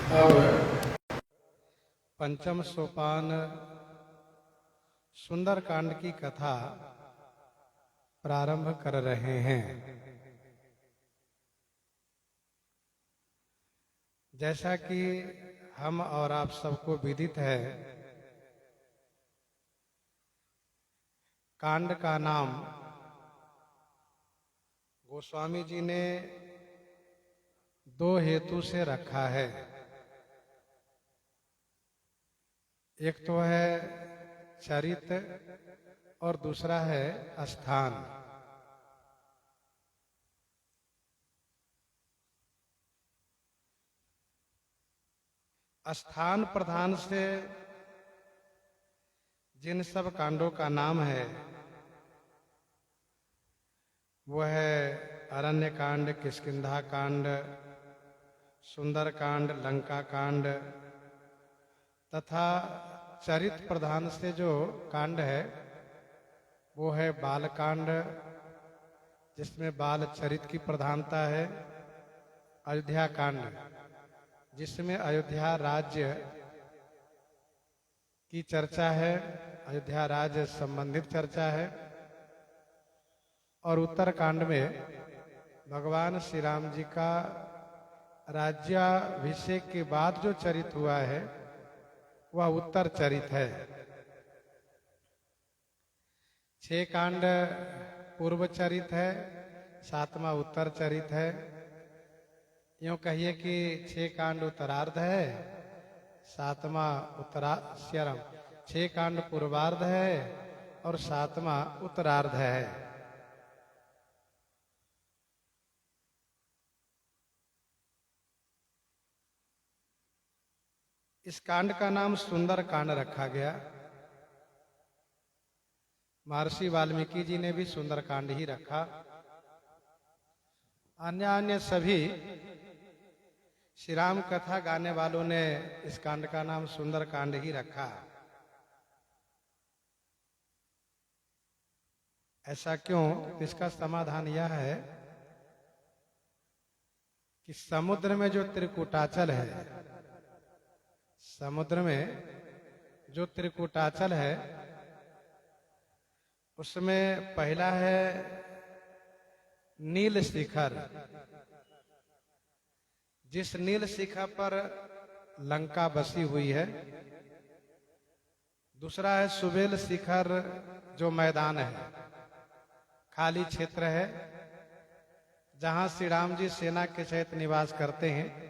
अब पंचम सोपान सुंदर कांड की कथा प्रारंभ कर रहे हैं। जैसा कि हम और आप सबको विदित है, कांड का नाम गोस्वामी जी ने दो हेतु से रखा है। एक तो है चरित्र और दूसरा है स्थान। स्थान प्रधान से जिन सब कांडों का नाम है वो है अरण्य कांड, किष्किंधा कांड, सुंदर कांड, लंका कांड तथा चरित्र प्रधान से जो कांड है वो है बाल कांड, जिसमें बाल चरित्र की प्रधानता है। अयोध्या कांड, जिसमें अयोध्या राज्य की चर्चा है, अयोध्या राज्य संबंधित चर्चा है। और उत्तर कांड में भगवान श्री राम जी का राज्याभिषेक के बाद जो चरित हुआ है वह उत्तर चरित है। 6 कांड पूर्व चरित है, 7वां उत्तर चरित है। यूं कहिए कि 6 कांड उत्तरार्ध है, 7वां 6 कांड पूर्वार्ध है और 7वां उत्तरार्ध है। इस कांड का नाम सुंदर कांड रखा गया। महर्षि वाल्मीकि जी ने भी सुंदर कांड ही रखा। अन्य सभी श्री राम कथा गाने वालों ने इस कांड का नाम सुंदर कांड ही रखा। ऐसा क्यों? इसका समाधान यह है कि समुद्र में जो त्रिकुटाचल है, समुद्र में जो त्रिकुटाचल है उसमें पहला है नील शिखर। जिस नील शिखर पर लंका बसी हुई है। दूसरा है सुबेल शिखर, जो मैदान है, खाली क्षेत्र है जहां श्री राम जी सेना के सहित निवास करते हैं।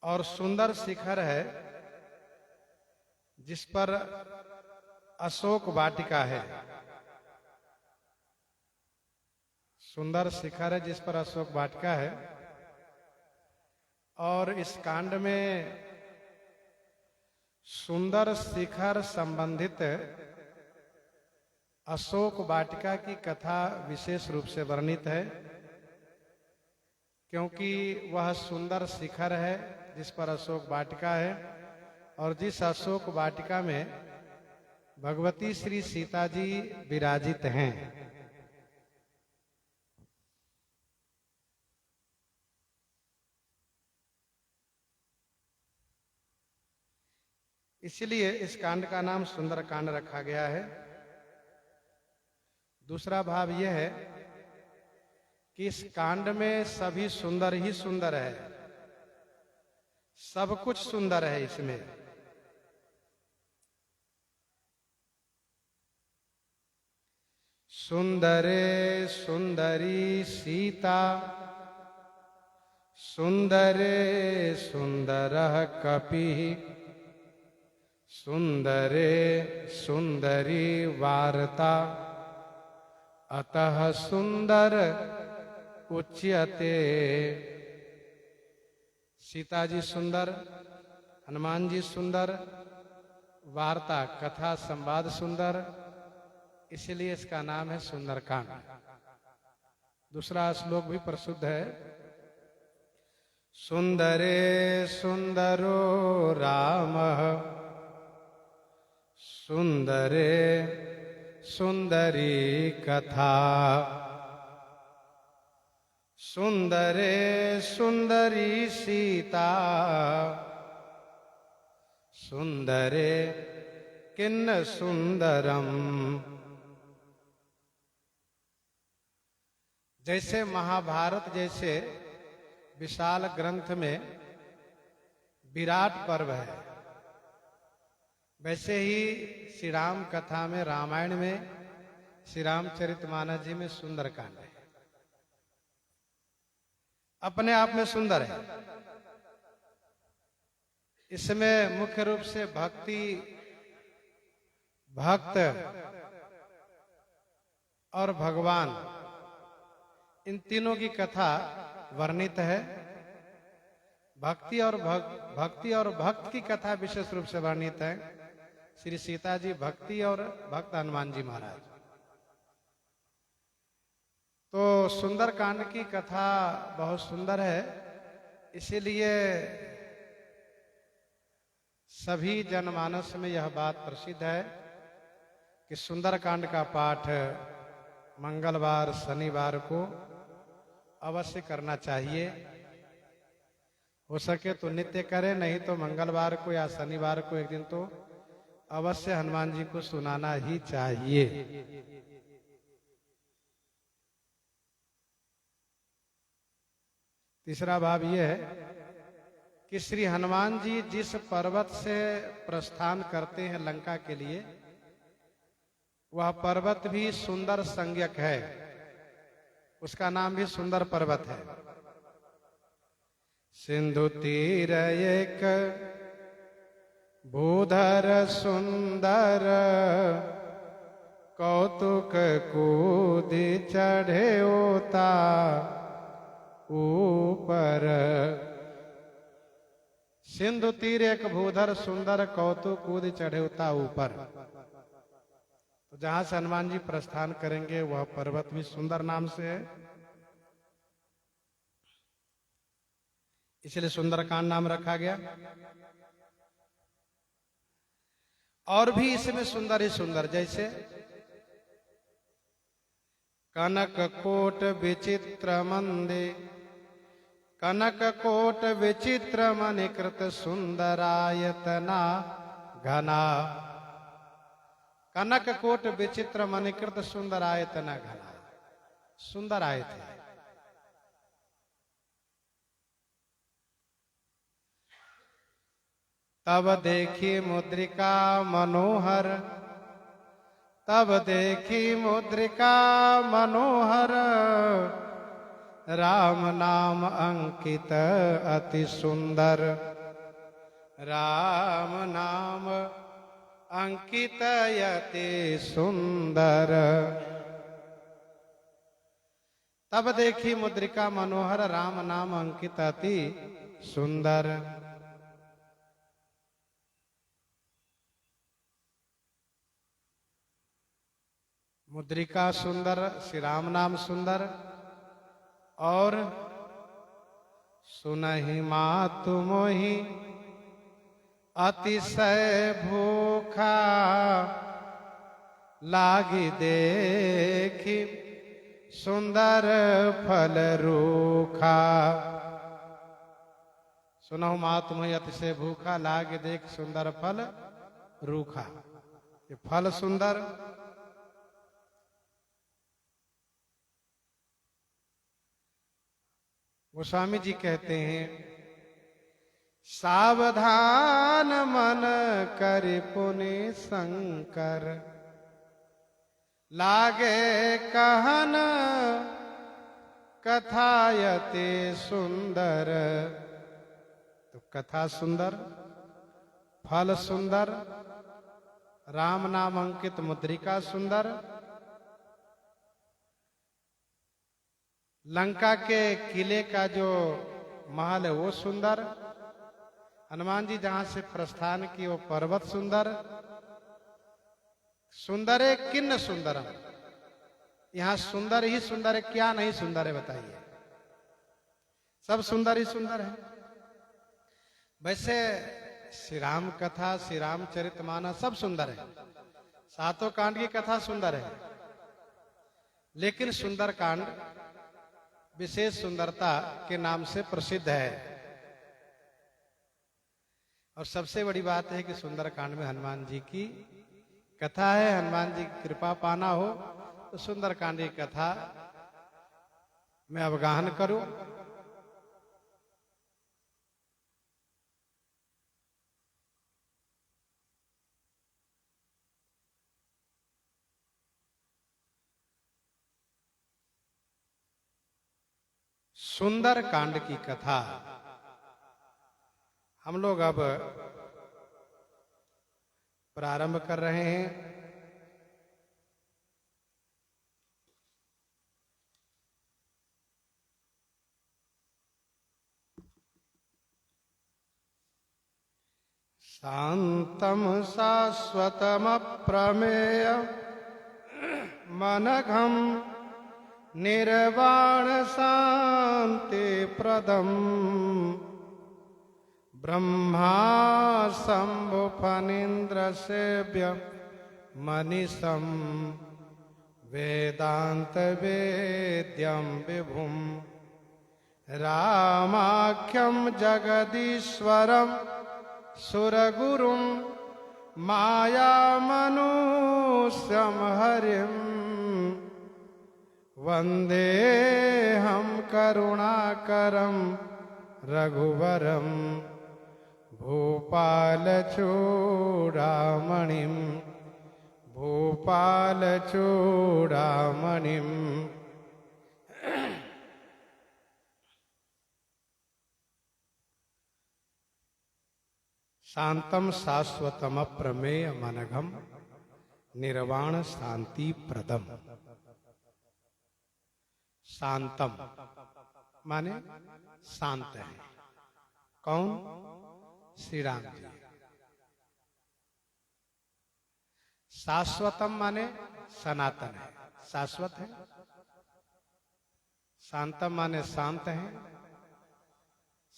और सुंदर शिखर है जिस पर अशोक वाटिका है। सुंदर शिखर है जिस पर अशोक वाटिका है। और इस कांड में सुंदर शिखर संबंधित अशोक वाटिका की कथा विशेष रूप से वर्णित है, क्योंकि वह सुंदर शिखर है जिस पर अशोक वाटिका है और जिस अशोक वाटिका में भगवती श्री सीता जी विराजित हैं। इसलिए इस कांड का नाम सुंदर कांड रखा गया है। दूसरा भाव यह है कि इस कांड में सभी सुंदर ही सुंदर है, सब कुछ सुंदर है इसमें। सुंदरे सुंदरी सीता, सुंदरे सुंदरः कपिः, सुंदरे सुंदरी वार्ता, अतः सुंदर उच्यते। सीता जी सुंदर, हनुमान जी सुंदर, वार्ता कथा संवाद सुंदर, इसलिए इसका नाम है सुंदरकांड। दूसरा श्लोक भी प्रसिद्ध है। सुंदरे सुंदरो रामः, सुंदरे सुंदरी कथा, सुंदरे सुंदरी सीता सुंदरे किन्न सुंदरम। जैसे महाभारत जैसे विशाल ग्रंथ में विराट पर्व है, वैसे ही श्री राम कथा में, रामायण में, श्री रामचरितमानस जी में सुंदरकांड है। अपने आप में सुंदर है। इसमें मुख्य रूप से भक्ति, भक्त और भगवान, इन तीनों की कथा वर्णित है। भक्ति और भक्त की कथा विशेष रूप से वर्णित है। श्री सीता जी भक्ति और भक्त हनुमान जी महाराज। तो सुंदर कांड की कथा बहुत सुंदर है, इसीलिए सभी जनमानस में यह बात प्रसिद्ध है कि सुंदर कांड का पाठ मंगलवार शनिवार को अवश्य करना चाहिए। हो सके तो नित्य करें, नहीं तो मंगलवार को या शनिवार को एक दिन तो अवश्य हनुमान जी को सुनाना ही चाहिए। तीसरा भाव यह है कि श्री हनुमान जी जिस पर्वत से प्रस्थान करते हैं लंका के लिए, वह पर्वत भी सुंदर संज्ञक है। उसका नाम भी सुंदर पर्वत है। सिंधु तीर एक भूधर सुंदर, कौतुक कूदी चढ़े ओता ऊपर। सिंधु तीर एक भूधर सुंदर, कौतुक कूद चढ़े उता ऊपर। तो जहां से हनुमान जी प्रस्थान करेंगे वह पर्वत भी सुंदर नाम से है, इसलिए सुंदरकांड नाम रखा गया। और भी इसमें सुंदर ही सुंदर, जैसे कनक कोट विचित्र मंदे, कनक कोट विचित्र मणिकृत सुंदरायतना घना। कनक कोट विचित्र मणिकृत सुंदरायतना घना, सुंदर आए थे। तब देखी मुद्रिका मनोहर, तब देखी मुद्रिका मनोहर, राम नाम अंकित अति सुंदर। राम नाम अंकित अति सुंदर। तब देखी मुद्रिका मनोहर, राम नाम अंकित अति सुंदर। मुद्रिका सुंदर, श्री राम नाम सुंदर। और सुनहि मातु मोहि अतिशय भूखा, लागी देखी सुंदर फल रूखा। सुनहु मातु मोहि अतिशय भूखा, लागी देख सुंदर फल रूखा। ये फल सुंदर, गोस्वामी जी कहते हैं, सावधान मन कर पुनि शंकर, लागे कहन कथायते सुंदर। तो कथा सुंदर, फल सुंदर, राम नाम अंकित मुद्रिका सुंदर, लंका के किले का जो महल है वो सुंदर, हनुमान जी जहां से प्रस्थान किए वो पर्वत सुंदर। सुंदर है किन्न सुंदरम, यहां सुंदर ही सुंदर है, क्या नहीं सुंदर है बताइए। सब सुंदर ही सुंदर है। वैसे श्री राम कथा, श्री रामचरितमानस सब सुंदर है, सातों कांड की कथा सुंदर है। लेकिन सुंदर कांड विशेष सुंदरता के नाम से प्रसिद्ध है। और सबसे बड़ी बात है कि सुंदरकांड में हनुमान जी की कथा है। हनुमान जी की कृपा पाना हो तो सुंदरकांड की कथा मैं अवगाहन करूं। सुंदर कांड की कथा हम लोग अब प्रारंभ कर रहे हैं। शांतम शाश्वतम प्रमेय मनघम निर्वाण शांति प्रदम ब्रह्मा शंभु फणीन्द्र सेव्य मनीषम वेदांत वेद्यम विभुम रामाख्यम जगदीश्वरम सुरगुरुम माया मनुष्यम हरिम वंदे हम करुणाकरम रघुवरम भूपाल चूड़ामणिम भूपाल चूड़ामणिम। शांतम शाश्वतम प्रमेय मनघम निर्वाण शांति प्रदम। शांतम माने शांत है। कौन? श्री राम जी। शाश्वतम माने सनातन है, शाश्वत है। शांतम माने शांत है।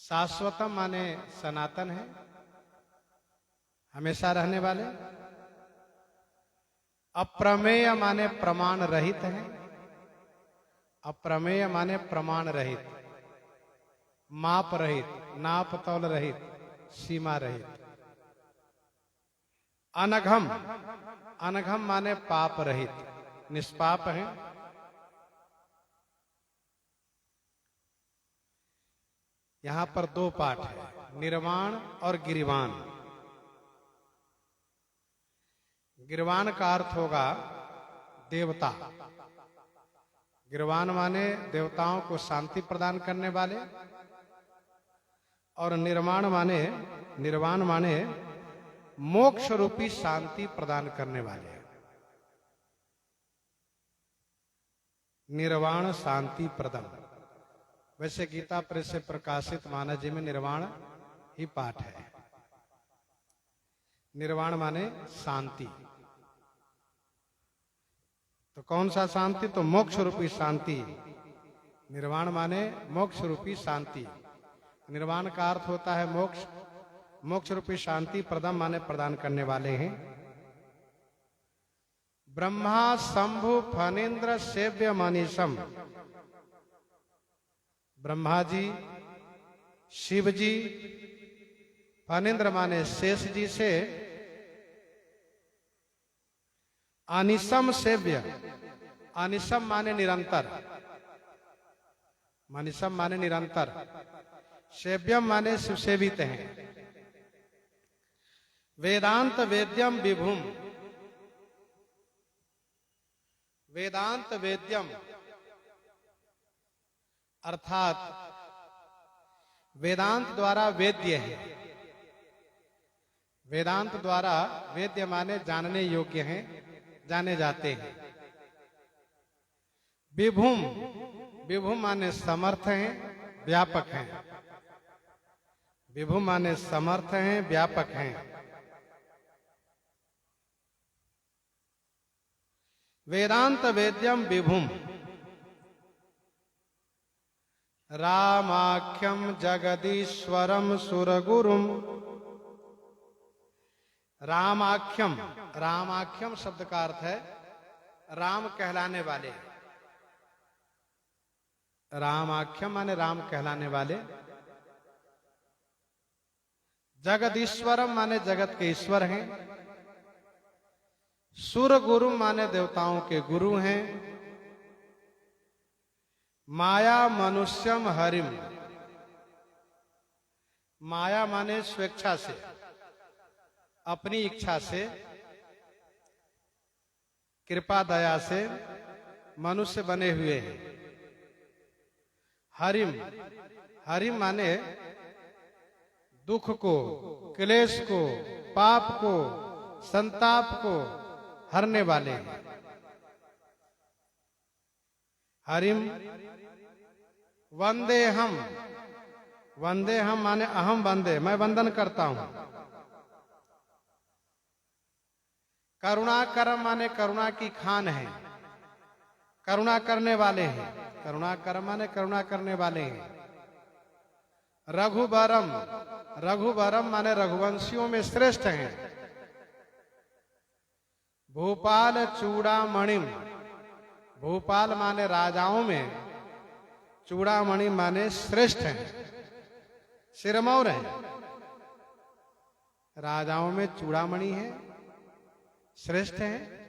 शाश्वतम माने सनातन है, हमेशा रहने वाले। अप्रमेय माने प्रमाण रहित है। अप्रमेय माने प्रमाण रहित, माप रहित, नाप तौल रहित, सीमा रहित। अनघम, अनघम माने पाप रहित, निष्पाप है। यहां पर दो पाठ है, निर्वाण और गिरिवाण। गिरवाण का अर्थ होगा देवता। गिरवाण माने देवताओं को शांति प्रदान करने वाले, और निर्वाण माने मोक्ष रूपी शांति प्रदान करने वाले। निर्वाण शांति प्रदम। वैसे गीता प्रेस से प्रकाशित मानस जी में निर्वाण ही पाठ है। निर्वाण माने शांति। तो कौन सा शांति? तो मोक्ष रूपी शांति। निर्वाण माने मोक्ष रूपी शांति। निर्वाण का अर्थ होता है मोक्ष। मोक्ष रूपी शांति प्रदम माने प्रदान करने वाले हैं। ब्रह्मा शंभु फणीन्द्र सेव्य मनीषम। ब्रह्मा जी, शिव जी, फणीन्द्र माने शेष जी से अनिशम सेव्य। अनिशम माने निरंतर, मनीषम माने निरंतर, सेव्यम माने सुसेवित हैं। वेदांत वेद्यम विभुम। वेदांत वेद्यम अर्थात वेदांत द्वारा वेद्य है। वेदांत द्वारा वेद्य माने जानने योग्य हैं, जाने जाते हैं। विभुम, विभुम माने समर्थ हैं, व्यापक हैं। विभुम माने समर्थ हैं, व्यापक हैं। वेदांत वेद्यम विभुम रामाख्यम जगदीश्वरम सुरगुरुम। रामाख्यम, रामाख्यम शब्द का अर्थ है राम कहलाने वाले। रामाख्यम माने राम कहलाने वाले, जगदीश्वरम माने जगत के ईश्वर हैं, सुर गुरु माने देवताओं के गुरु हैं, माया मनुष्यम हरिम, माया माने स्वेच्छा से, अपनी इच्छा से, कृपा दया से मनुष्य बने हुए हैं। हरिम, हरिम माने दुख को, क्लेश को, पाप को, संताप को हरने वाले हैं। हरिम वंदे हम, वंदे हम माने अहम वंदे, मैं वंदन करता हूं। करुणा करम माने करुणा की खान है, करुणा करने वाले हैं। करुणा करम माने करुणा करने वाले हैं। रघुबरम, रघुबरम माने रघुवंशियों में श्रेष्ठ हैं। भूपाल चूड़ामणिम, भूपाल माने राजाओं में, चूड़ामणि माने श्रेष्ठ हैं, सिरमौर हैं। राजाओं में चूड़ामणि है, श्रेष्ठ हैं।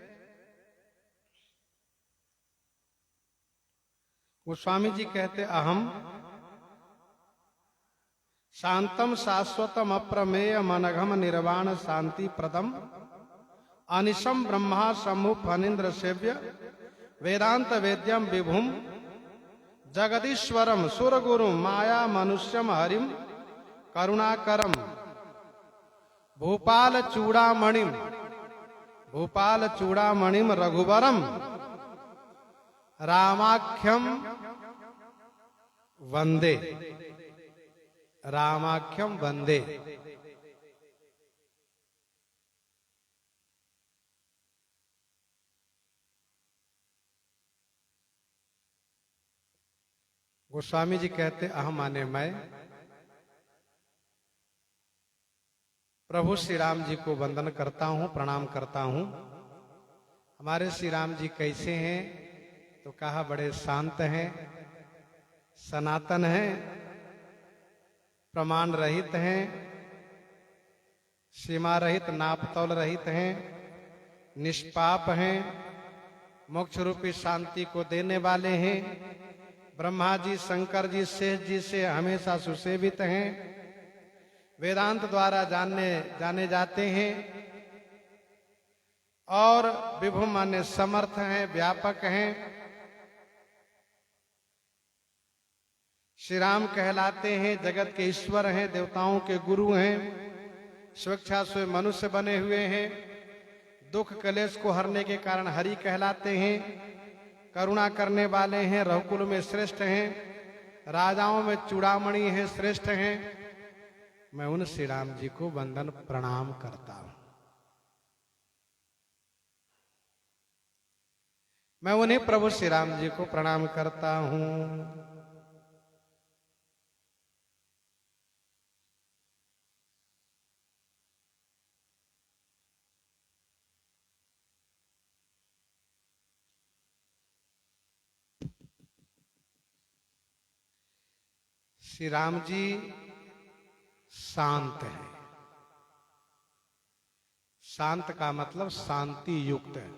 गोस्वामी जी कहते अहम शांतम शाश्वतम अप्रमेय मनघम निर्वाण शांति प्रदम अनिशम ब्रह्मा समूह फनिंद्र सेव्य वेदांत वेद्यम विभुम जगदीश्वरम सुरगुरु माया मनुष्यम हरिम करुणाकरम भूपाल चूड़ामणिम, भूपाल चूड़ामणिम रघुवरम रामाख्यम वंदे, रामाख्यम वंदे। गोस्वामी जी कहते अहम माने मैं, प्रभु श्री राम जी को वंदन करता हूं, प्रणाम करता हूं। हमारे श्री राम जी कैसे हैं? तो कहा बड़े शांत हैं, सनातन हैं, प्रमाण रहित हैं, सीमा रहित, नापतौल रहित हैं, निष्पाप हैं, मोक्ष रूपी शांति को देने वाले हैं। ब्रह्मा जी, शंकर जी, शेष जी से हमेशा सुसेवित हैं, वेदांत द्वारा जाने जाते हैं और विभु माने समर्थ हैं, व्यापक हैं। श्री राम कहलाते हैं, जगत के ईश्वर हैं, देवताओं के गुरु हैं, स्वेच्छा से मनुष्य बने हुए हैं, दुख कलेश को हरने के कारण हरि कहलाते हैं, करुणा करने वाले हैं, रघुकुल में श्रेष्ठ हैं, राजाओं में चूड़ामणि हैं, श्रेष्ठ हैं। मैं उन श्री राम जी को वंदन प्रणाम करता हूं। मैं उन्हीं प्रभु श्री राम जी को प्रणाम करता हूं। श्री राम जी शांत है। शांत का मतलब शांति युक्त है।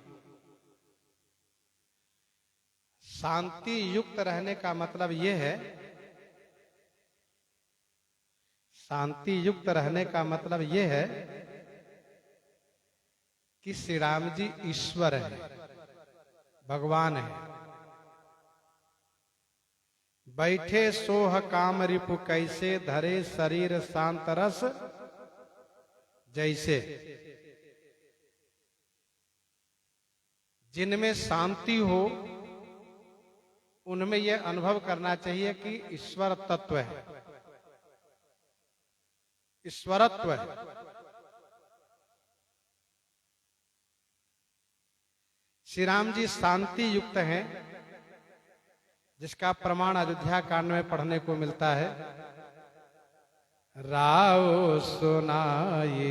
शांति युक्त रहने का मतलब यह है, शांति युक्त रहने का मतलब यह है कि श्री राम जी ईश्वर है, भगवान है। बैठे सोह काम रिपु कैसे धरे शरीर शांत रस जैसे। जिनमें शांति हो उनमें यह अनुभव करना चाहिए कि ईश्वर तत्व है, ईश्वरत्व है। श्री राम जी शांति युक्त हैं, जिसका प्रमाण अयोध्या कांड में पढ़ने को मिलता है। राव सुनाए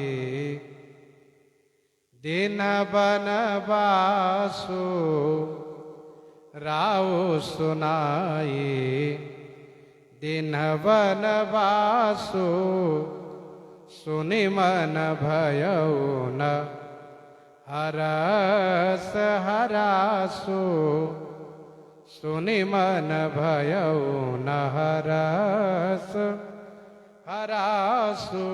दिन बनवासो राव सुनाई दिन बनवासु सुनि मन भयउ न हरस हरासु सुनि मन भयउ न हरस हरासु।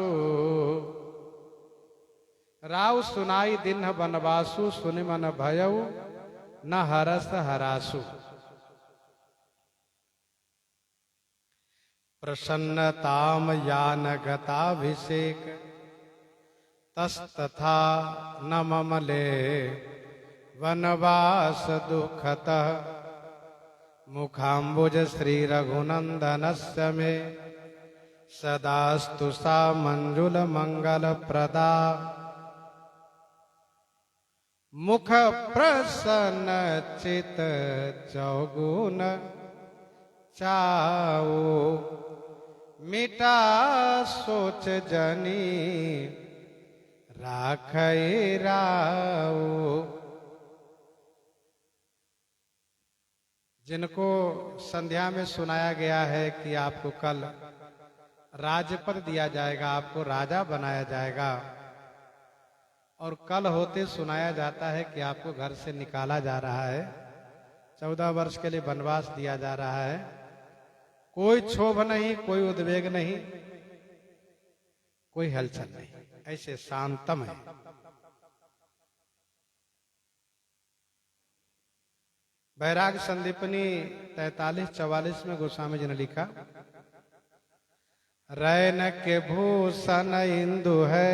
राव सुनाई दिन बनवासु सुनि मन भयउ न हरस हरासु। प्रसन्नताम यान गताभिषेक तस्तथा न ममले वनवास दुखतः मुखाम्बुज श्री रघुनंदनस्य मे सदास्तु सा मंजुल मंगल प्रदा। मुख प्रसन्न चित चौगुन चाओ मिटा सोच जनी राखई राओ। जिनको संध्या में सुनाया गया है कि आपको कल राज्यपद दिया जाएगा, आपको राजा बनाया जाएगा, और कल होते सुनाया जाता है कि आपको घर से निकाला जा रहा है, 14 वर्ष के लिए वनवास दिया जा रहा है। कोई क्षोभ नहीं, कोई उद्वेग नहीं, कोई हलचल नहीं, ऐसे शांतम है। बैराग संदीपनी 43-44 में गोस्वामी जी ने लिखा, रैन के भूषण इंदु है,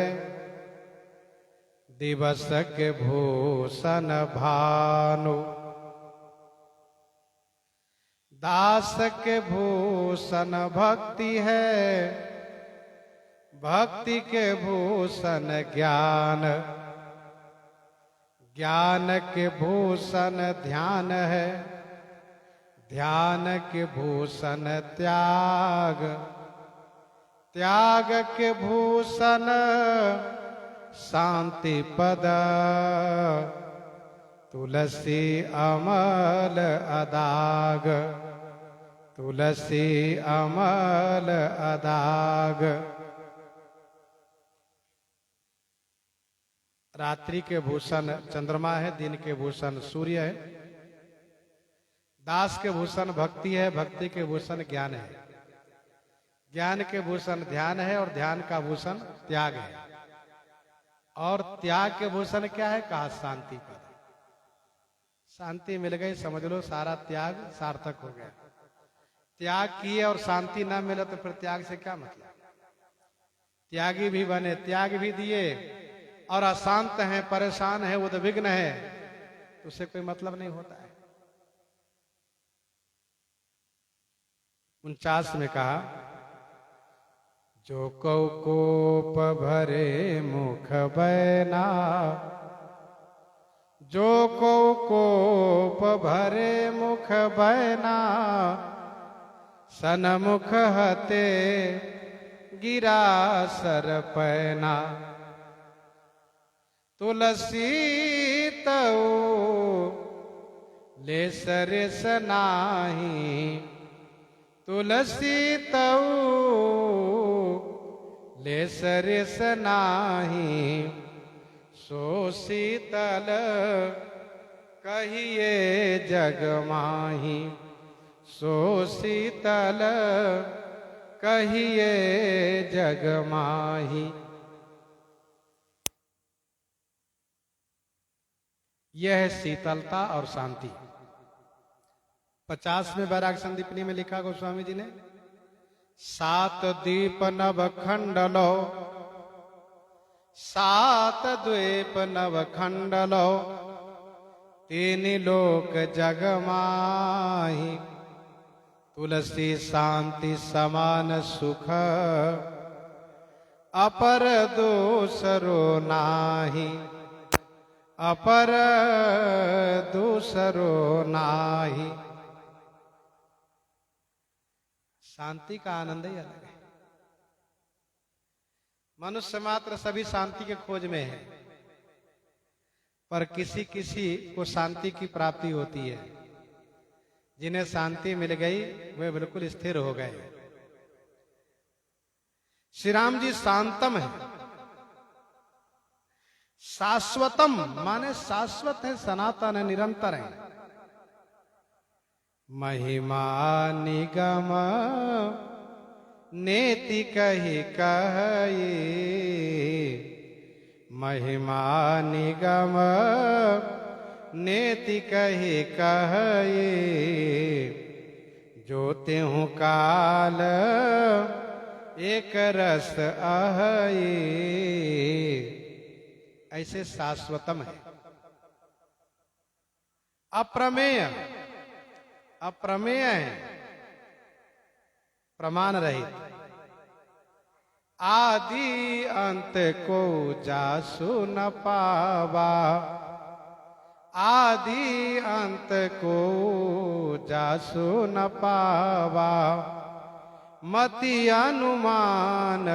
दिवस के भूषण भानु, दास के भूषण भक्ति है, भक्ति के भूषण ज्ञान, ज्ञान के भूषण ध्यान है, ध्यान के भूषण त्याग, त्याग के भूषण शांति पद, तुलसी अमल अदाग, तुलसी अमल अदाग। रात्रि के भूषण चंद्रमा है, दिन के भूषण सूर्य है, दास के भूषण भक्ति है, भक्ति के भूषण ज्ञान है, ज्ञान के भूषण ध्यान है, और ध्यान का भूषण त्याग है, और त्याग के भूषण क्या है? कहा शांति पद। शांति मिल गई, समझ लो सारा त्याग सार्थक हो गया। त्याग किए और शांति ना मिले तो फिर त्याग से क्या मतलब? त्यागी भी बने, त्याग भी दिए और अशांत हैं, परेशान हैं, उद्विग्न है, तो उससे कोई मतलब नहीं होता है। 49 में कहा, जो कौ कोप भरे मुख बैना, जो कौ कोप भरे मुख बैना, सनमुख हते गिरा सर पैना। तुलसी तऊ ले सरेस नाही, तुलसी तऊ ले सरेस नाही, सो शीतल कहिए जग माही, सो शीतल कहिए जग माही। यह है शीतलता और शांति। 50 में बैराग संदीपनी में लिखा गोस्वामी जी ने, 7 दीप नव खंडलो, 7 द्वीप नव खंडलो, 3 लोक जग माही, तुलसी शांति समान सुख, अपर दूसरो नाही, अपर दूसरो नाही। शांति का आनंद ही अलग है। मनुष्य मात्र सभी शांति के खोज में है, पर किसी किसी को शांति की प्राप्ति होती है। जिन्हें शांति मिल गई वे बिल्कुल स्थिर हो गए। श्री राम जी शांतम है, शाश्वतम माने शाश्वत है, सनातन है, निरंतर है। महिमा निगम नेति कही कहे, महिमा निगम नेति कही कहे, जो त्यों काल एक रस अहये। ऐसे शाश्वतम है, अप्रमेय, अप्रमेय है, प्रमाण रहित, आदि अंत को जासु न पावा, आदि अंत को जासु न पावा, मति अनुमान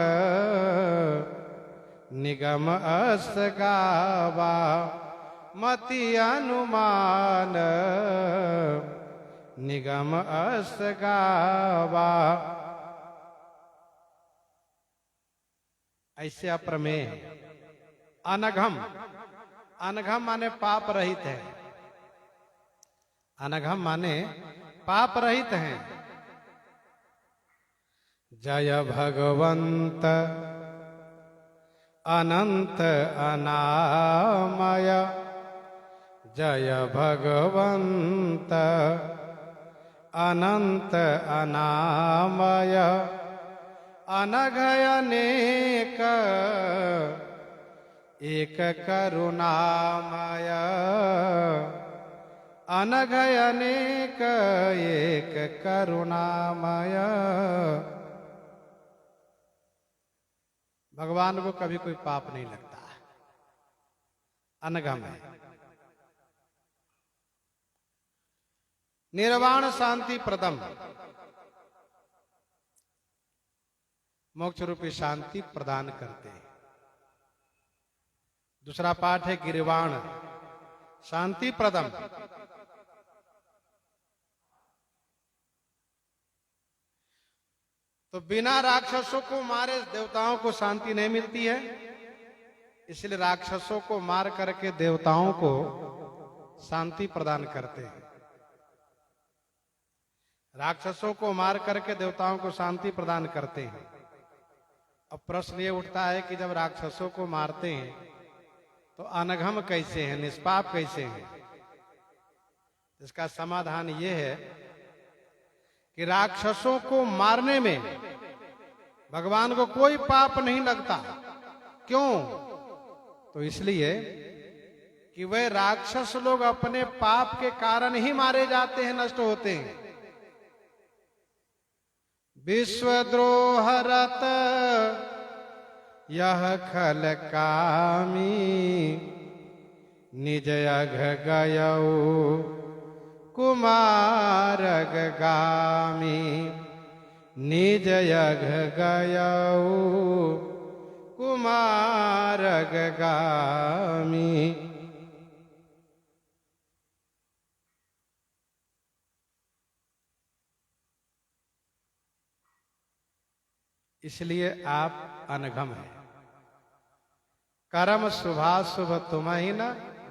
निगम अस गावा, मति अनुमान निगम अस गावा। ऐसे अप्रमेय है। अनघम, अनघम माने पाप रहित है, अनघम माने पाप रहित है। जय भगवंत अनंत अनामय, जय भगवंत अनंत अनामय, अनघय अनेक एक करुणामय, अनघय अनेक एक करुणामय। भगवान को कभी कोई पाप नहीं लगता, अनघम है। निर्वाण शांति प्रदम, मोक्ष रूपी शांति प्रदान करते हैं। दूसरा पाठ है गिरिवाण शांति प्रदम। तो बिना राक्षसों को मारे देवताओं को शांति नहीं मिलती है, इसलिए राक्षसों को मार करके देवताओं को शांति प्रदान करते हैं। राक्षसों को मार करके देवताओं को शांति प्रदान करते हैं। अब प्रश्न ये उठता है कि जब राक्षसों को मारते हैं तो अनघम कैसे हैं, निष्पाप कैसे हैं? इसका समाधान ये है कि राक्षसों को मारने में भगवान को कोई पाप नहीं लगता। क्यों? तो इसलिए कि वे राक्षस लोग अपने पाप के कारण ही मारे जाते हैं, नष्ट होते हैं। विश्वद्रोहरत यह खल कामी, निज अघ गयऊ कुमारग गामी, निज अघ गयऊ कुमारग गामी। इसलिए आप अनघम हैं। कर्म शुभाशुभ तुम्हें न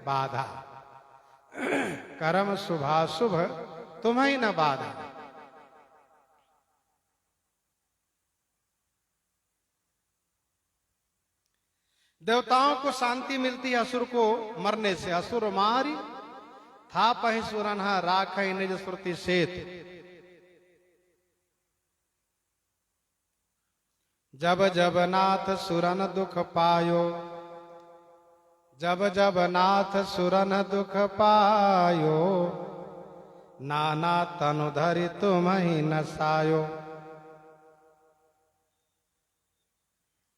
बाधा, कर्म शुभाशुभ तुम्हें न बाधा। देवताओं को शांति मिलती है असुर को मरने से। असुर मारी था पहि सुरन्हा राख निज श्रुति सेत। जब जब नाथ सुरन दुख पायो, जब जब नाथ सुरन दुख पायो, नाना तनु धरि तुम्हि नसायो।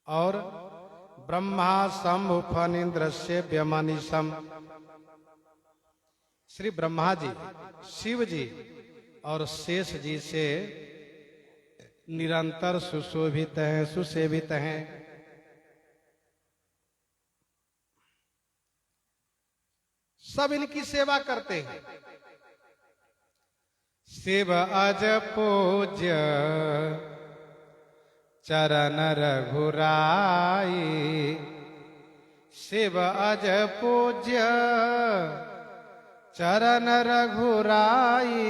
और ब्रह्मा शंभु फनिंद्र से व्यमनिशम, श्री ब्रह्मा जी, शिव जी और शेष जी से निरंतर सुशोभित हैं, सुसेवित हैं। सब इनकी सेवा करते हैं। शिव अज पूज्य चरण रघुराई, शिव अज पूज्य चरण रघुराई,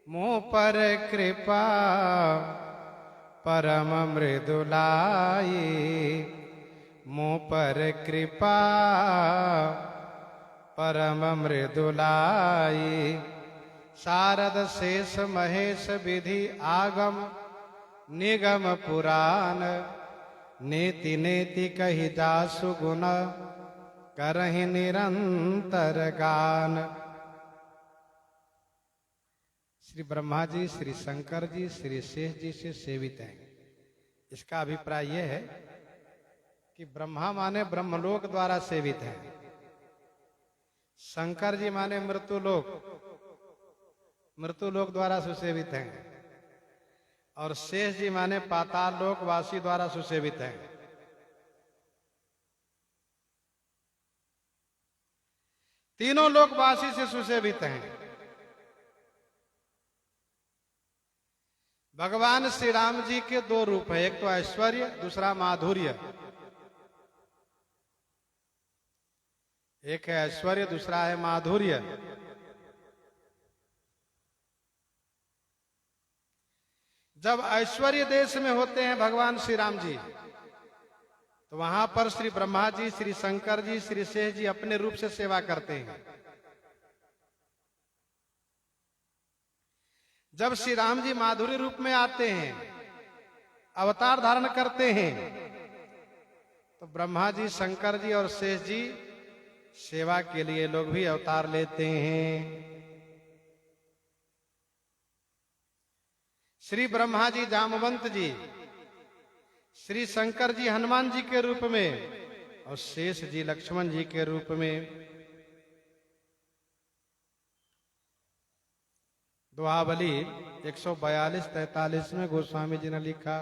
मुँह पर कृपा परम मृदुलाई, मुँह पर कृपा परम मृदुलाई। शारद शेष महेश विधि आगम निगम पुराण, नेति नेति कहि जासु गुण करहि निरंतर गान। श्री ब्रह्मा जी, श्री शंकर जी, श्री शेष जी से सेवित हैं। इसका अभिप्राय यह है कि ब्रह्मा माने ब्रह्मलोक द्वारा सेवित हैं, शंकर जी माने मृत्युलोक, मृत्युलोक द्वारा सुसेवित हैं, और शेष जी माने पाताल लोक वासी द्वारा सुसेवित हैं। तीनों लोकवासी से सुसेवित हैं। भगवान श्री राम जी के दो रूप हैं, एक तो ऐश्वर्य, दूसरा माधुर्य। एक है ऐश्वर्य, दूसरा है माधुर्य। जब ऐश्वर्य देश में होते हैं भगवान श्री राम जी, तो वहां पर श्री ब्रह्मा जी, श्री शंकर जी, श्री शेष जी अपने रूप से सेवा करते हैं। जब श्री राम जी माधुर्य रूप में आते हैं, अवतार धारण करते हैं, तो ब्रह्मा जी, शंकर जी और शेष जी सेवा के लिए लोग भी अवतार लेते हैं। श्री ब्रह्मा जी जामवंत जी, श्री शंकर जी हनुमान जी के रूप में और शेष जी लक्ष्मण जी के रूप में। दुआवली 142-43 में गोस्वामी जी ने लिखा,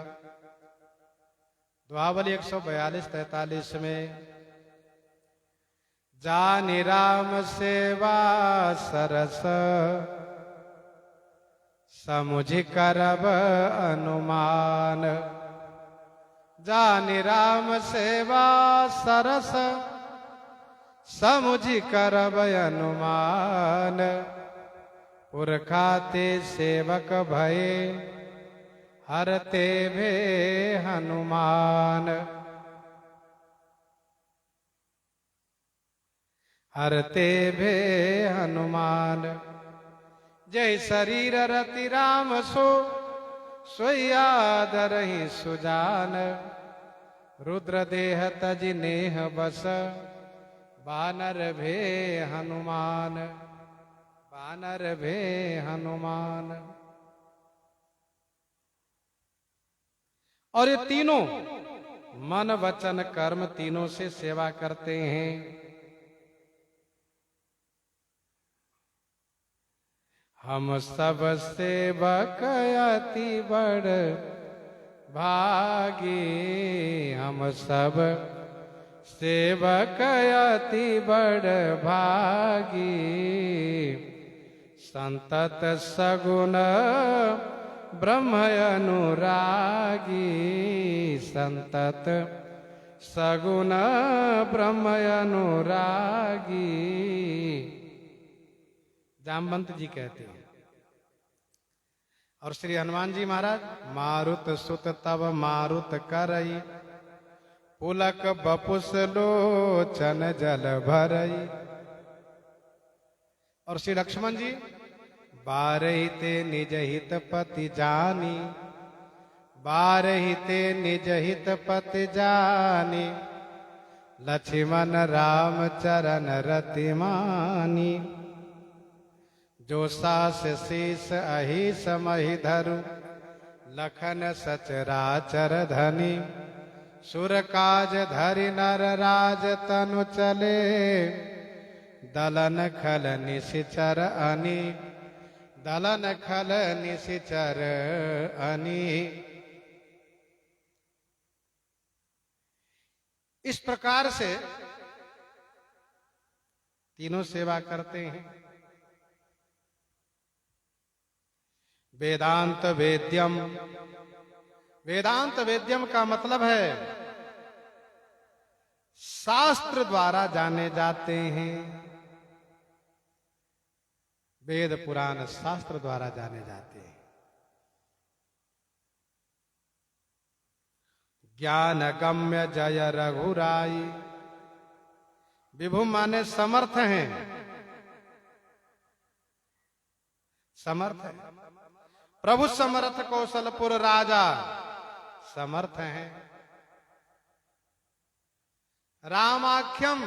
दुआवली 142-43 में, जानि राम सेवा सरस समुझि करब अनुमान, जानि राम सेवा सरस समुझि करब अनुमान, पुरखाते सेवक भये हरते भे हनुमान, हरते भे हनुमान। जय शरीर रति राम सो, सोई आदरहि सुजान, रुद्र देह तजि नेह बस, बानर भे हनुमान, बानर भे हनुमान। और ये तीनों मन वचन कर्म तीनों से सेवा करते हैं। हम सब सेवक अति बड़ भागी, हम सब सेवक अति बड़ भागी, संतत सगुण ब्रह्म अनुरागी, संतत सगुण ब्रह्म अनुरागी। जामवंत जी कहते हैं। और श्री हनुमान जी महाराज, मारुत सुत तब मारुत करई, पुलक बपुस लोचन जल भरई। और श्री लक्ष्मण जी, बारही ते निज हित पति जानी, बारही ते निज हित पति जानी, लक्ष्मण राम चरण रति मानी, जो सास शीस अहि समहि धरु, लखन सचराचर धनी, सुर काज धरि नर राज तनु चले, दलन खल निशिचर अनि, दलन खल निशिचर अनि। इस प्रकार से तीनों सेवा करते हैं। वेदांत वेद्यम। वेदांत वेद्यम का मतलब है शास्त्र द्वारा जाने जाते हैं। वेद पुराण शास्त्र द्वारा जाने जाते हैं। ज्ञान गम्य जय रघुराई। विभु माने समर्थ हैं, समर्थ है। प्रभु समर्थ कौशलपुर राजा समर्थ हैं। रामाख्यम।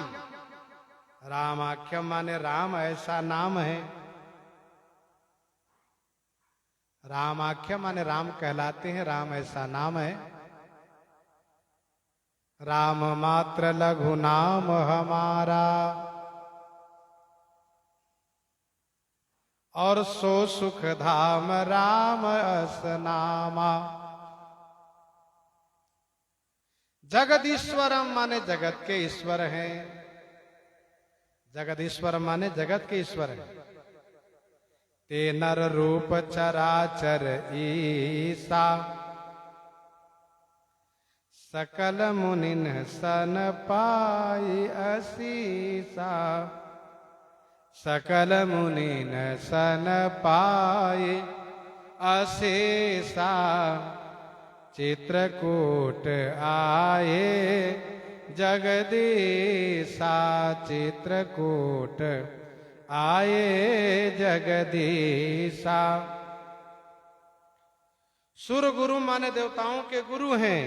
रामाख्यम माने राम ऐसा नाम है। रामाख्यम माने राम कहलाते हैं, राम ऐसा नाम है। राम मात्र लघु नाम हमारा, और सो सुख धाम राम अस नामा। जगदीश्वरम माने जगत के ईश्वर हैं। जगदीश्वर माने जगत के ईश्वर हैं। ते नर रूप चराचर ईसा, सकल मुनिन सन पाई असीसा। सकल मुनिन सन पाए अशेषा। चित्रकूट आए जगदीशा। चित्रकूट आए जगदीशा। सुर गुरु माने देवताओं के गुरु हैं।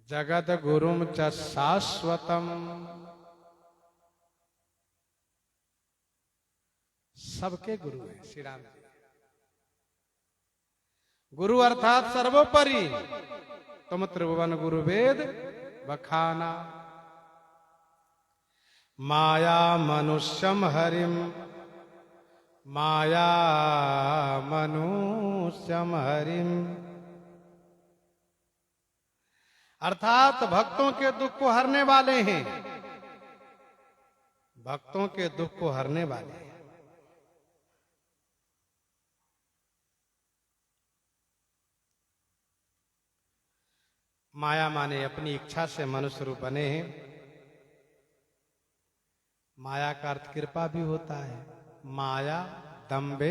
जगत गुरुम च शाश्वतम। सबके गुरु हैं श्री राम जी। गुरु अर्थात सर्वोपरि। तुम त्रिभुवन गुरु वेद बखाना। माया मनुष्यम हरिम। माया मनुष्यम हरिम। अर्थात भक्तों के दुख को हरने वाले हैं। भक्तों के दुख को हरने वाले हैं। माया माने अपनी इच्छा से मनुष्य रूप बने हैं। माया का अर्थ कृपा भी होता है। माया दंबे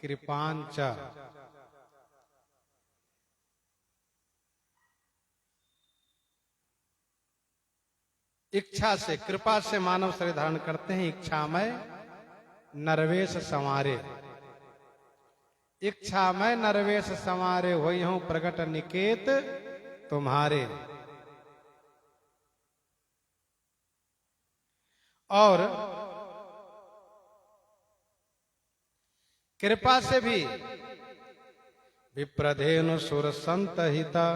कृपांच। इच्छा से कृपा से मानव शरीर धारण करते हैं। इच्छामय नरवेश संवारे। इच्छामय नरवेश संवारे होई हूं प्रगट निकेत तुम्हारे। और कृपा से भी विप्रधेनु सुर संत हिता।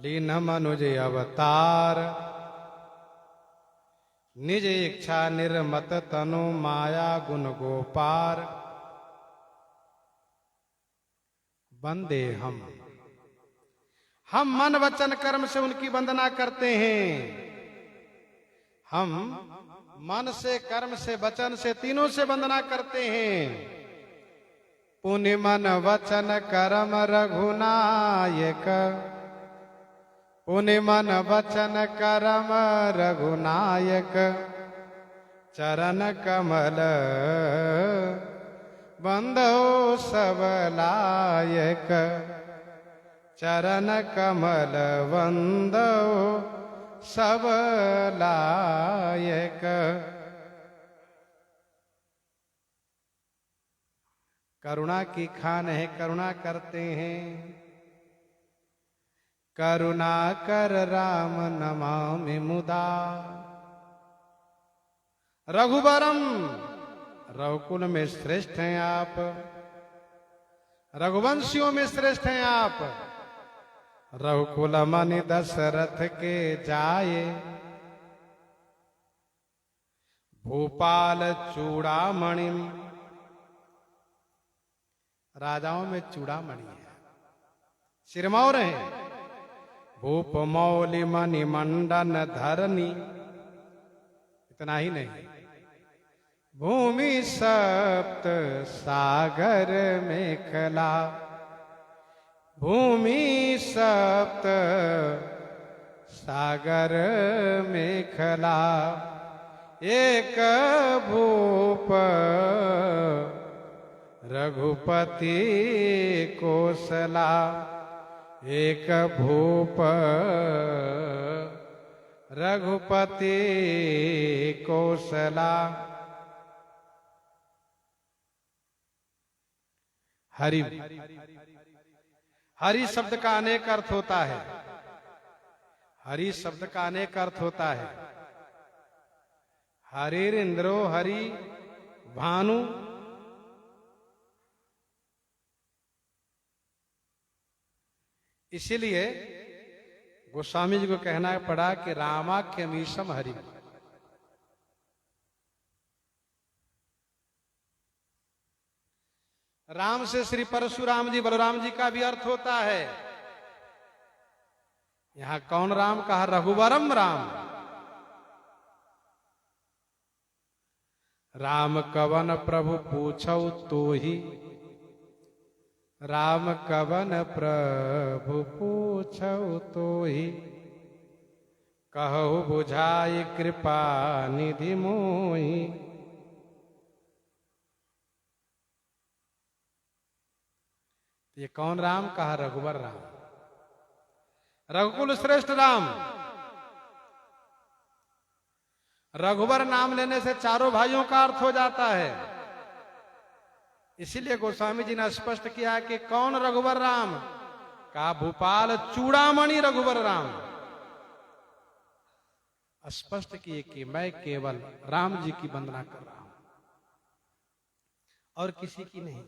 लीन मनुज अवतार। निज इच्छा निर्मत तनु माया गुण गोपार। बंदे हम मन वचन कर्म से उनकी वंदना करते हैं। हम मन से कर्म से वचन से तीनों से वंदना करते हैं। पुण्य मन वचन कर्म रघुनायक। पुण्य मन वचन कर्म रघुनायक। चरण कमल बंदो सब लायक। चरण कमल बंदो सब लायक। करुणा की खान है, करुणा करते हैं। करुणा कर राम नमामि मुदा। रघुबरम रघुकुल में श्रेष्ठ हैं आप। रघुवंशियों में श्रेष्ठ हैं आप। रघुकुल मनि दशरथ के जाए। भूपाल चूड़ामणि। राजाओं में चूड़ामणि है, सिरमौर है। भूप मौलि मणि मंडन धरनी। इतना ही नहीं, भूमि सप्त सागर मेखला, भूमि सप्त सागर मेखला, एक भूप रघुपति कोसला, एक भूप रघुपति कोसला। हरि, हरि शब्द का अनेक अर्थ होता है। हरि शब्द का अनेक अर्थ होता है। हरिर इंद्रो हरि भानु, इसीलिए गोस्वामी जी को कहना पड़ा कि रामाख्यमीशम हरि। राम से श्री परशुराम जी बलराम जी का भी अर्थ होता है। यहां कौन राम कहा? रघुवरम राम। राम कवन प्रभु पूछौ तो ही, राम कवन प्रभु पूछौ तो ही, कहु बुझाई कृपा निधि मोहि। ये कौन राम कहा? रघुवर राम, रघुकुल श्रेष्ठ राम। रघुवर नाम लेने से चारों भाइयों का अर्थ हो जाता है। इसीलिए गोस्वामी जी ने स्पष्ट किया कि कौन रघुवर राम? कहा भूपाल चूड़ामणि रघुवर राम। स्पष्ट किए कि मैं केवल राम जी की वंदना कर रहा हूं और किसी की नहीं।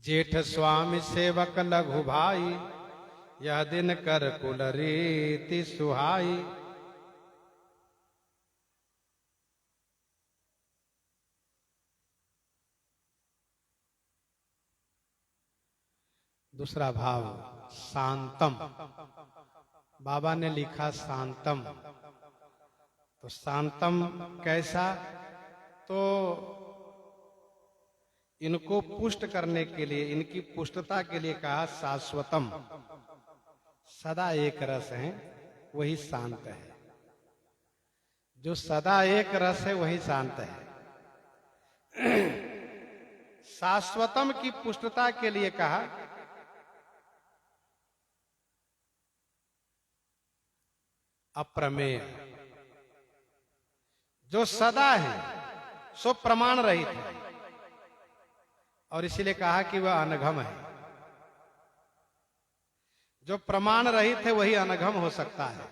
जेठ स्वामी सेवक लघु भाई, यह दिन कर कुल रीति सुहाई। दूसरा भाव शांतम, बाबा ने लिखा शांतम। तो शांतम कैसा? तो इनको पुष्ट करने के लिए, इनकी पुष्टता के लिए कहा शाश्वतम। सदा एक रस है वही शांत है। जो सदा एक रस है वही शांत है। शाश्वतम की पुष्टता के लिए कहा अप्रमेय। जो सदा है सो प्रमाण रहित है और इसीलिए कहा कि वह अनघम है। जो प्रमाण रहित है वही अनघम हो सकता है।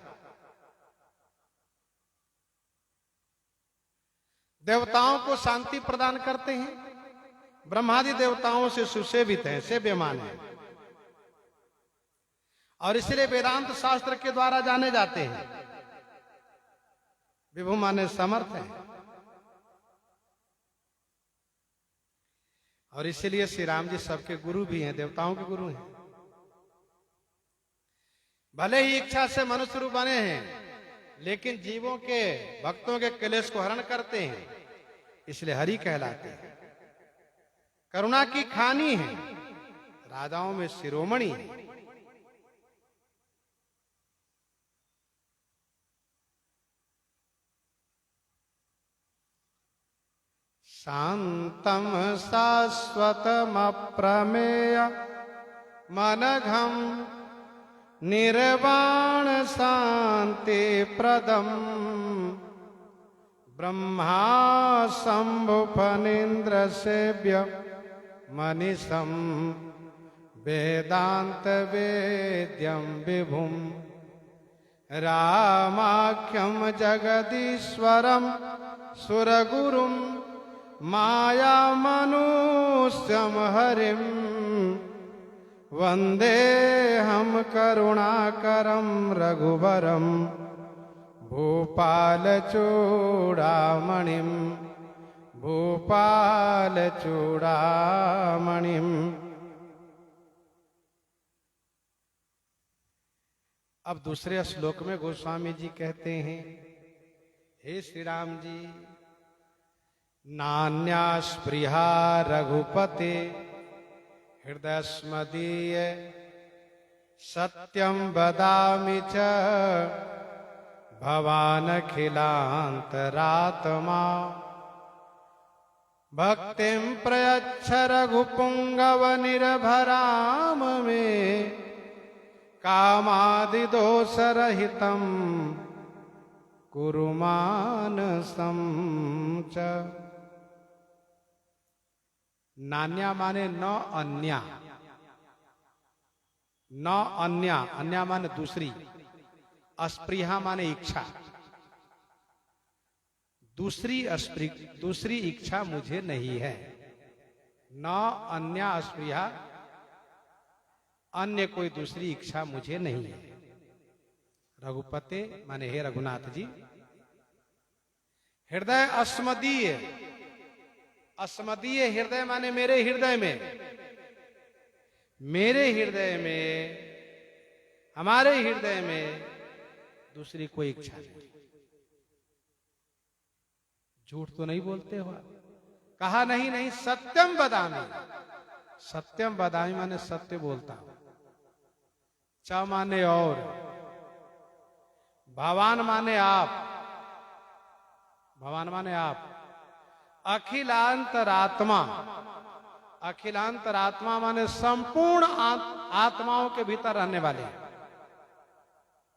देवताओं को शांति प्रदान करते हैं, ब्रह्मादि देवताओं से सुसेवित हैं, सेव्यमान हैं और इसलिए वेदांत शास्त्र के द्वारा जाने जाते हैं। विभु माने समर्थ है और इसीलिए श्री राम जी सबके गुरु भी हैं, देवताओं के गुरु हैं। भले ही इच्छा से मनुष्य रूप बने हैं लेकिन जीवों के, भक्तों के क्लेश को हरण करते हैं, इसलिए हरि कहलाते हैं। करुणा की खानी है, राजाओं में शिरोमणि है। शांतम शाश्वतम अप्रमेय मनघम निर्वाण शांति प्रदम ब्रह्मा शंभु फणीन्द्र सेव्य मनीषम वेदांत वेद्यम विभुम रामाख्यम जगदीश्वरम सुरगुरुम माया मनुष्यम हरिम वंदे हम करुणाकरम रघुवरम भूपाल चूड़ामणिम भूपाल चूड़ामणिम। अब दूसरे श्लोक में गोस्वामी जी कहते हैं, हे श्री राम जी, नान्या स्पृहा रघुपते हृदयस्मदीय सत्यं वदामि च भवानखिलान्तरात्मा भक्तिं प्रयच्छ रघुपुंगव निर्भराम मे कामादिदोषरहितं कुरु मानसं च। नान्या माने न अन्या, न अन्या, अन्या माने दूसरी, अस्पृहा माने इच्छा, दूसरी इच्छा मुझे नहीं है। न अन्या अस्पृहा, अन्य कोई दूसरी इच्छा मुझे नहीं है। रघुपते माने हे रघुनाथ जी, हृदय अस्मदीय, अस्मदीय हृदय माने मेरे हृदय में, मेरे हृदय में, हमारे हृदय में दूसरी कोई इच्छा नहीं। झूठ तो नहीं बोलते हो? कहा नहीं नहीं, सत्यम बदामी, सत्यम बदामी माने सत्य बोलता हूं। च माने और, भगवान माने आप, भगवान माने आप, अखिलांतरात्मा, अखिलांतरात्मा माने संपूर्ण आत्माओं के भीतर रहने वाले।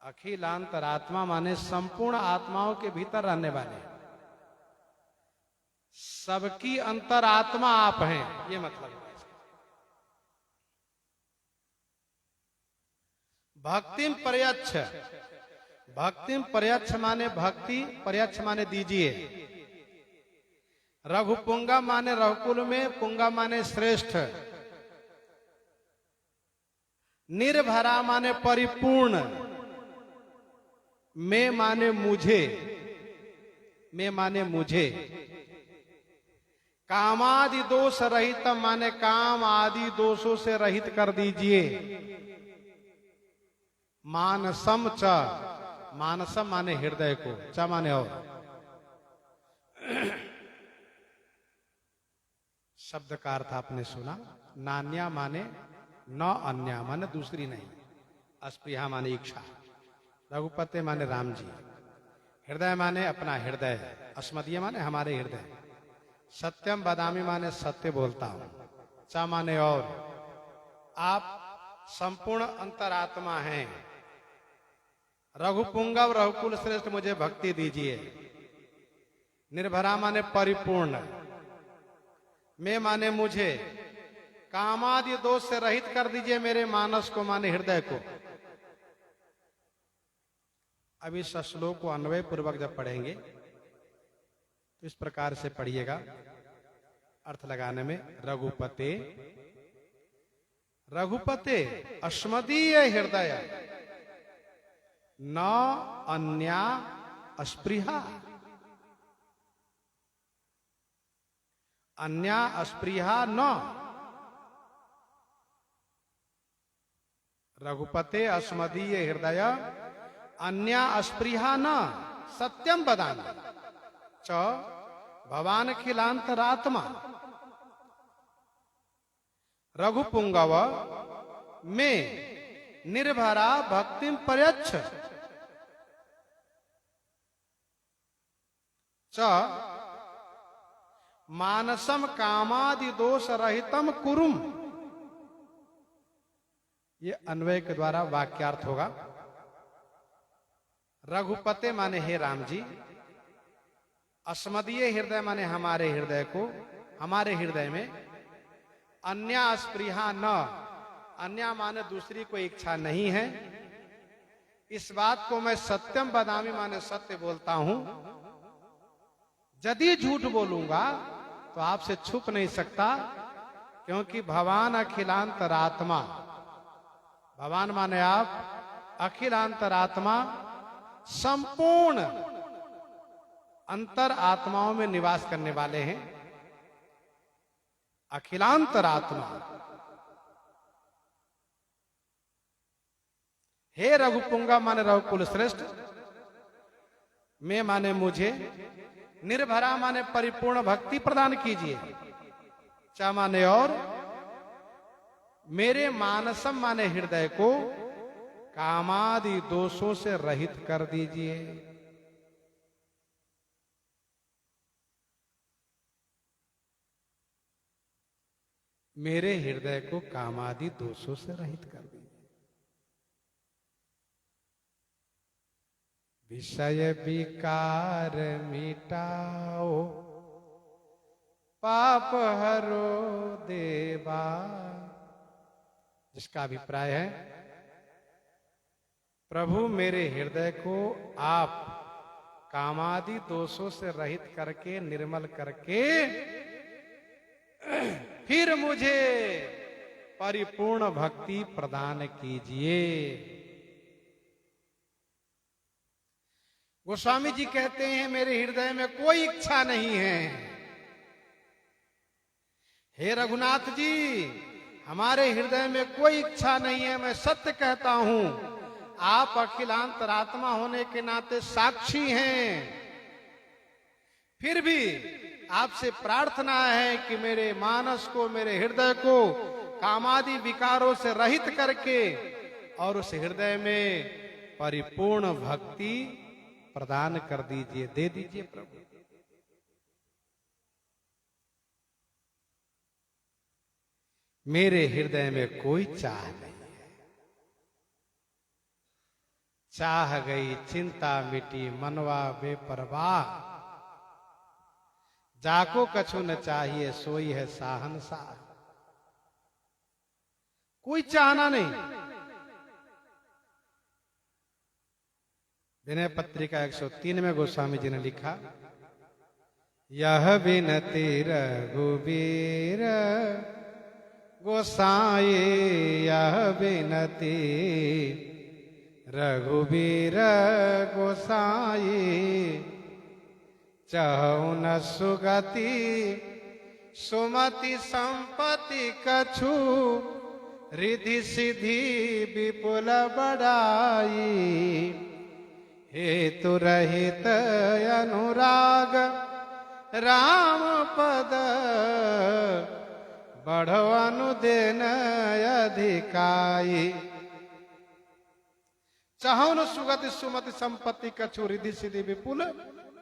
अखिलांतरात्मा माने संपूर्ण आत्माओं के भीतर रहने वाले, सबकी अंतरात्मा आप हैं, ये मतलब है। भक्तिम पर्यच्छ, भक्तिम पर्यच्छ माने भक्ति, पर्यच्छ माने दीजिए। रघुपुंगा माने रघुकुल में, पुंगा माने श्रेष्ठ। निर्भरा माने परिपूर्ण। मैं माने मुझे, मैं माने मुझे। कामादि दोष रहित माने काम आदि दोषों से रहित कर दीजिए। मानसम च, मानसम माने हृदय को, च माने और। शब्द का अर्थ आपने सुना। नान्या माने न अन्या माने दूसरी नहीं, अस्पृहा माने इच्छा, रघुपते माने राम जी, हृदय माने अपना हृदय, अस्मदीय माने हमारे हृदय, सत्यम बदामी माने सत्य बोलता हूं, च माने और। आप संपूर्ण अंतरात्मा हैं। रघुपुंगव रघुकुल श्रेष्ठ मुझे भक्ति दीजिए। निर्भरा माने परिपूर्ण। मैं माने मुझे। कामादि दोष से रहित कर दीजिए मेरे मानस को माने हृदय को। अब इस श्लोक को अन्वय पूर्वक जब पढ़ेंगे तो इस प्रकार से पढ़िएगा अर्थ लगाने में। रघुपते, रघुपते अस्मदीय हृदय न अन्या अस्पृहा, अन्या अस्पृहा न। रघुपते अस्मदीय हृदय अन्या अस्पृहा न सत्यम बदामि च भवान खिलांतरात्मा। रघुपुंगव में निर्भरा भक्तिम पर्यच्छ च मानसम कामादि दोष रहितम कुरुम। ये अन्वय के द्वारा वाक्यार्थ होगा। रघुपते माने हे राम जी, अस्मदीय हृदय माने हमारे हृदय को, हमारे हृदय में। अन्या अस्पृहा न, अन्या माने दूसरी कोई इच्छा नहीं है। इस बात को मैं सत्यम बदामी माने सत्य बोलता हूं। यदि झूठ बोलूंगा तो आपसे छुप नहीं सकता, क्योंकि भगवान अखिलांतरात्मा, भगवान माने आप, अखिलांतरात्मा संपूर्ण अंतर आत्माओं में निवास करने वाले हैं। अखिलांतरात्मा हे रघुपुंगा माने रघुकुल श्रेष्ठ, मैं माने मुझे, निर्भरा माने परिपूर्ण भक्ति प्रदान कीजिए, चा माने और, मेरे मानसम माने हृदय को कामादि दोषों से रहित कर दीजिए। मेरे हृदय को कामादि दोषों से रहित कर दीजिए। विषय विकार मिटाओ, पाप हरो देवा। जिसका अभिप्राय है, प्रभु मेरे हृदय को आप कामादि दोषों से रहित करके, निर्मल करके फिर मुझे परिपूर्ण भक्ति प्रदान कीजिए। गोस्वामी जी कहते हैं, मेरे हृदय में कोई इच्छा नहीं है। हे रघुनाथ जी, हमारे हृदय में कोई इच्छा नहीं है। मैं सत्य कहता हूं, आप अखिलांतरात्मा होने के नाते साक्षी हैं। फिर भी आपसे प्रार्थना है कि मेरे मानस को, मेरे हृदय को कामादि विकारों से रहित करके और उस हृदय में परिपूर्ण भक्ति प्रदान कर दीजिए, दे दीजिए प्रभु। मेरे हृदय में कोई चाह नहीं है। चाह गई चिंता मिटी, मनवा बेपरवाह। जाको कछु न चाहिए, सोई है साहनसाह। कोई चाहना नहीं। विनय पत्रिका 103 में गोस्वामी जी ने लिखा, यह विनती रघुवीर गोसाई, यह विनती रघुवीर गोसाई। चाहु न सुगति सुमति संपत्ति कछु, रिधि सिद्धि विपुल बढ़ाई। हेतु रहित अनुराग राम पद, बढ़ो अनुदेन अधिकाई। चाहो न सुगति सुमति संपत्ति कछु, रिधि सिद्धि विपुल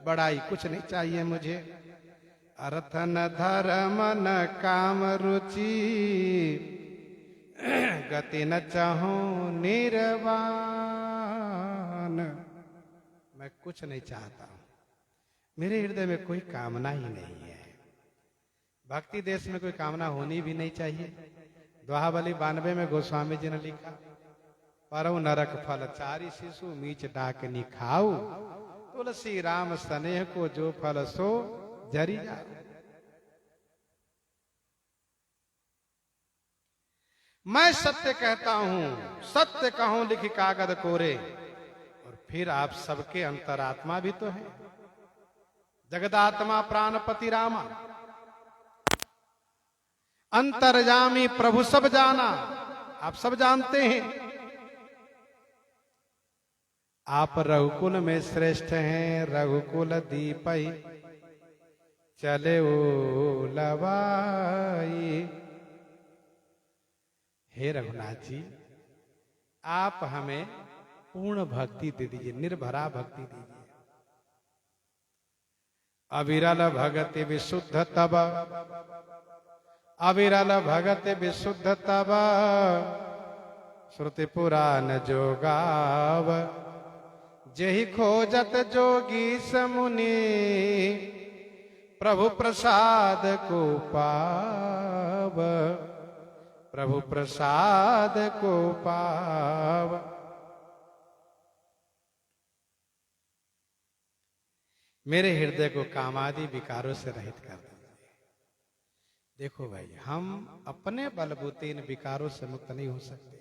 बढ़ाई। कुछ नहीं चाहिए मुझे। अर्थ न धर्म न काम रुचि, गति न चाहूं निर्वाण। मैं कुछ नहीं चाहता हूं। मेरे हृदय में कोई कामना ही नहीं है। भक्ति देश में कोई कामना होनी भी नहीं चाहिए। दोहाबली 92 में गोस्वामी जी ने लिखा, परौ नरक फल चारि शिशु, मीच डाकनी खाऊ। तुलसी राम स्नेह को जो फल सो जरी जाओ। मैं सत्य कहता हूं, सत्य कहूं लिखी कागद कोरे। और फिर आप सबके अंतरात्मा भी तो हैं। जगदात्मा प्राणपति रामा, अंतर्यामी प्रभु सब जाना। आप सब जानते हैं आप रघुकुल में श्रेष्ठ हैं। रघुकुल दीपई चले ओ लवाई। हे रघुनाथ जी, आप हमें पूर्ण भक्ति दे दीजिए, निर्भरा भक्ति दीजिए। अविरल भगति विशुद्ध तब, अविरल भगति विशुद्ध तब, श्रुति पुराण जो गाव। जेहि खोजत जोगी समुनि, प्रभु प्रसाद को पाव। प्रभु प्रसाद को पाव। मेरे हृदय को कामादि विकारों से रहित कर दीजिए। देखो भाई, हम अपने बलबूते इन विकारों से मुक्त नहीं हो सकते।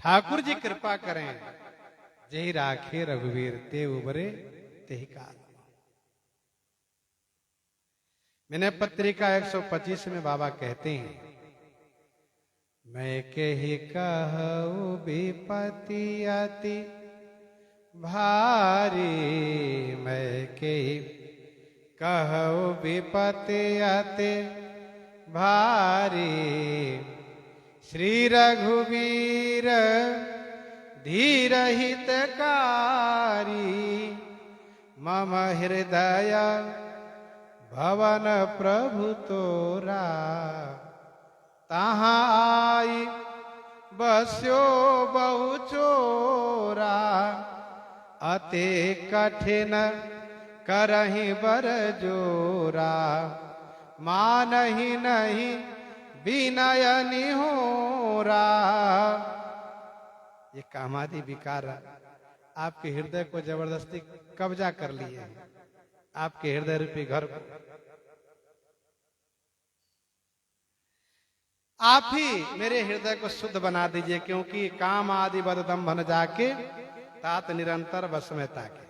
ठाकुर जी कृपा करें। जय राखे रघुवीर ते उबरे तेहि काल। विनय पत्रिका 125 में बाबा कहते हैं, मैं कही कहूँ विपत्ति अति भारी, मैं कही कहूँ विपत्ति अति भारी। श्री रघुवीर धीर हितकारी, मम हृदय भवन प्रभु तोरा। तहाँ आई बस्यो बहु चोरा, अति कठिन करहि बर जोरा। मानहि नहीं विनय निहोरा। ये कामादि विकार आपके हृदय को जबरदस्ती कब्जा कर लिए, आपके हृदय रूपी घर को। आप ही मेरे हृदय को शुद्ध बना दीजिए, क्योंकि काम आदि बद दंभन जाके तात निरंतर बस में ताके।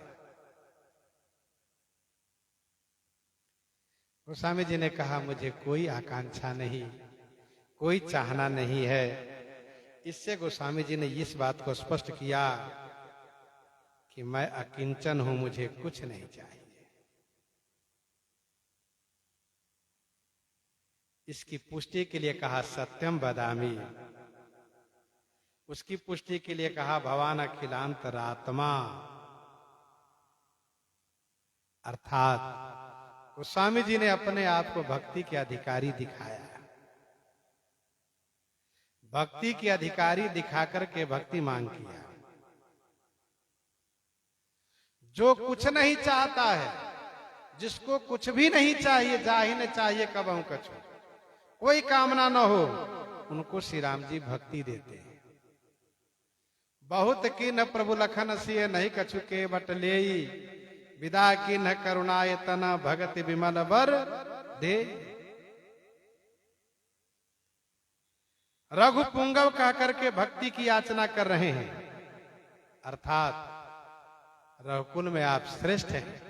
गोस्वामी जी ने कहा मुझे कोई आकांक्षा नहीं, कोई चाहना नहीं है। इससे गोस्वामी जी ने इस बात को स्पष्ट किया कि मैं अकिंचन हूं, मुझे कुछ नहीं चाहिए। इसकी पुष्टि के लिए कहा सत्यम वदामि, उसकी पुष्टि के लिए कहा भवान अखिलांतरात्मा। अर्थात गोस्वामी जी ने अपने आप को भक्ति के अधिकारी दिखाया। भक्ति के अधिकारी दिखाकर के भक्ति मांग किया। जो कुछ नहीं चाहता है, जिसको कुछ भी नहीं चाहिए, जाहि न चाहिए कबहू कछु, कोई कामना न हो, उनको श्री राम जी भक्ति देते हैं। बहुत की न प्रभु लखन सिय नहीं कछु के बट लेई, विदा की न करुणाए तना भगति विमल बर दे। रघु पुंगव कह करके भक्ति की याचना कर रहे हैं, अर्थात रघुकुल में आप श्रेष्ठ हैं,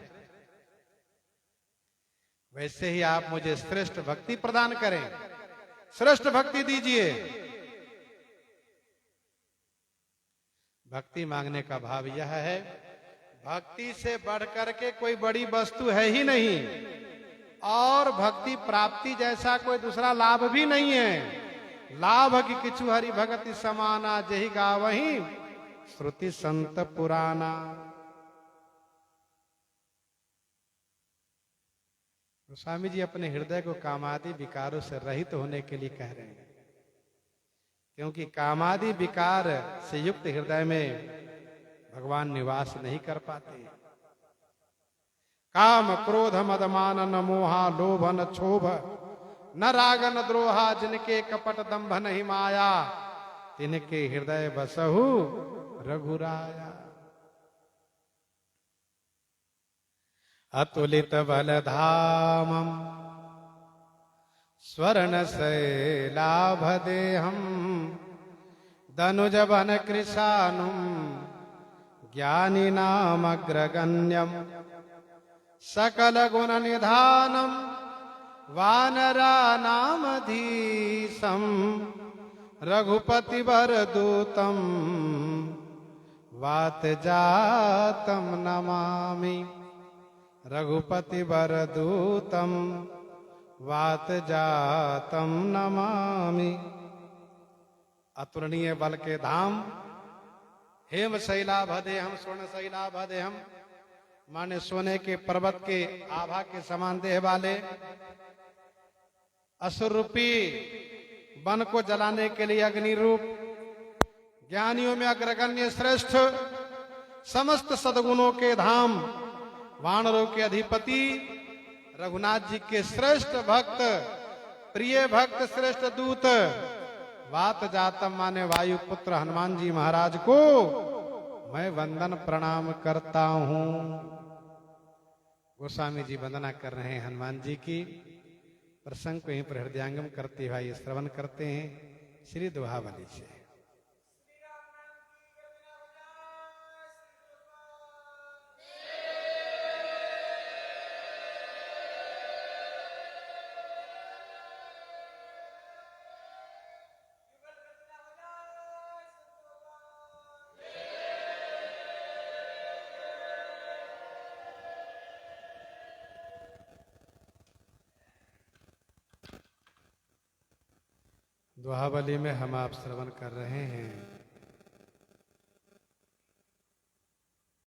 वैसे ही आप मुझे श्रेष्ठ भक्ति प्रदान करें, श्रेष्ठ भक्ति दीजिए। भक्ति मांगने का भाव यह है, भक्ति से बढ़कर के कोई बड़ी वस्तु है ही नहीं, और भक्ति प्राप्ति जैसा कोई दूसरा लाभ भी नहीं है। लाभ की किछु हरि भगति समाना, जही गावही श्रुति संत पुराना। गोस्वामी जी अपने हृदय को कामादि विकारों से रहित होने के लिए कह रहे हैं, क्योंकि कामादि विकार से युक्त हृदय में भगवान निवास नहीं कर पाते। काम क्रोध मद मान न मोहा, लोभ न क्षोभ न राग न द्रोहा, जिनके कपट दंभ नहीं माया, तिनके हृदय बसहु रघुराया। अतुलित बल धामम स्वर्ण शैलाभ देहम, दनुज बन कृशानुम ज्ञानी नाम अग्रगण्यम, सकल गुण निधानम वानरा नामधीशम, रघुपति वर दूतम वात जातम नमामि। रघुपति वर दूतम वात जातम नमामि। अतुलनीय बल के धाम, हेम शैलाभदे हम, स्वर्ण शैलाभदे हम, माने सोने के पर्वत के आभा के समान देह वाले, असुर रूपी वन को जलाने के लिए अग्नि रूप, ज्ञानियों में अग्रगण्य श्रेष्ठ, समस्त सद्गुणों के धाम, वानरों के अधिपति, रघुनाथ जी के श्रेष्ठ भक्त, प्रिय भक्त, श्रेष्ठ दूत, वात जातम माने वायुपुत्र हनुमान जी महाराज को मैं वंदन प्रणाम करता हूं। गोस्वामी जी वंदना कर रहे हैं हनुमान जी की। प्रसंग को यहीं पर हृदयांगम करते हुए श्रवण करते हैं श्री दोहावली से। दोहावली में हम आप श्रवण कर रहे हैं